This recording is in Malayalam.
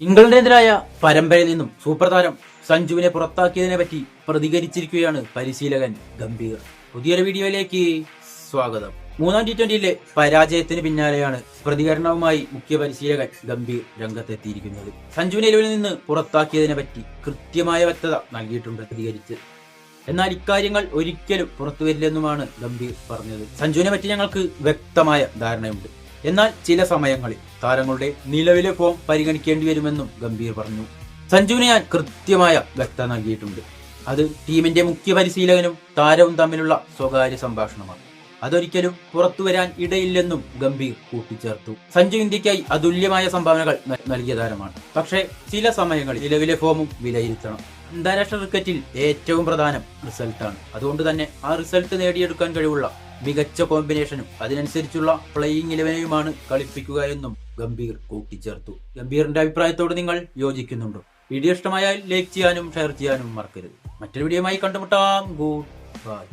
ഇംഗ്ലണ്ടിനെതിരായ പരമ്പരയിൽ നിന്നും സൂപ്പർ താരം സഞ്ജുവിനെ പുറത്താക്കിയതിനെ പറ്റി പ്രതികരിച്ചിരിക്കുകയാണ് പരിശീലകൻ ഗംഭീർ. പുതിയൊരു വീഡിയോയിലേക്ക് സ്വാഗതം. മൂന്നാം T20യിലെ പരാജയത്തിന് പിന്നാലെയാണ് പ്രതികരണവുമായി മുഖ്യ പരിശീലകൻ ഗംഭീർ രംഗത്തെത്തിയിരിക്കുന്നത്. സഞ്ജുവിനെ നിലവിൽ നിന്ന് പുറത്താക്കിയതിനെ പറ്റി കൃത്യമായ വ്യക്തത നൽകിയിട്ടുണ്ട് പ്രതികരിച്ച്. എന്നാൽ ഇക്കാര്യങ്ങൾ ഒരിക്കലും പുറത്തു വരില്ലെന്നുമാണ് ഗംഭീർ പറഞ്ഞത്. സഞ്ജുവിനെ പറ്റി ഞങ്ങൾക്ക് വ്യക്തമായ ധാരണയുണ്ട്, എന്നാൽ ചില സമയങ്ങളിൽ താരങ്ങളുടെ നിലവിലെ ഫോം പരിഗണിക്കേണ്ടി വരുമെന്നും ഗംഭീർ പറഞ്ഞു. സഞ്ജുവിനെ ഞാൻ കൃത്യമായ വ്യക്തത നൽകിയിട്ടുണ്ട്. അത് ടീമിന്റെ മുഖ്യ പരിശീലകനും താരവും തമ്മിലുള്ള സ്വകാര്യ സംഭാഷണമാണ്. അതൊരിക്കലും പുറത്തു വരാൻ ഇടയില്ലെന്നും ഗംഭീർ കൂട്ടിച്ചേർത്തു. സഞ്ജു ഇന്ത്യക്കായി അതുല്യമായ സംഭാവനകൾ നൽകിയ താരമാണ്. പക്ഷേ ചില സമയങ്ങളിൽ നിലവിലെ ഫോമും വിലയിരുത്തണം. അന്താരാഷ്ട്ര ക്രിക്കറ്റിൽ ഏറ്റവും പ്രധാനം റിസൾട്ടാണ്. അതുകൊണ്ട് തന്നെ ആ റിസൾട്ട് നേടിയെടുക്കാൻ കഴിവുള്ള മികച്ച കോമ്പിനേഷനും അതിനനുസരിച്ചുള്ള പ്ലേയിങ് ഇലവനെയുമാണ് കളിപ്പിക്കുക എന്നും ഗംഭീർ കൂട്ടിച്ചേർത്തു. ഗംഭീറിന്റെ അഭിപ്രായത്തോട് നിങ്ങൾ യോജിക്കുന്നുണ്ടോ? വീഡിയോ ഇഷ്ടമായാൽ ലൈക്ക് ചെയ്യാനും ഷെയർ ചെയ്യാനും മറക്കരുത്. മറ്റൊരു വീഡിയോയുമായി കണ്ടുമുട്ടാം. Good bye.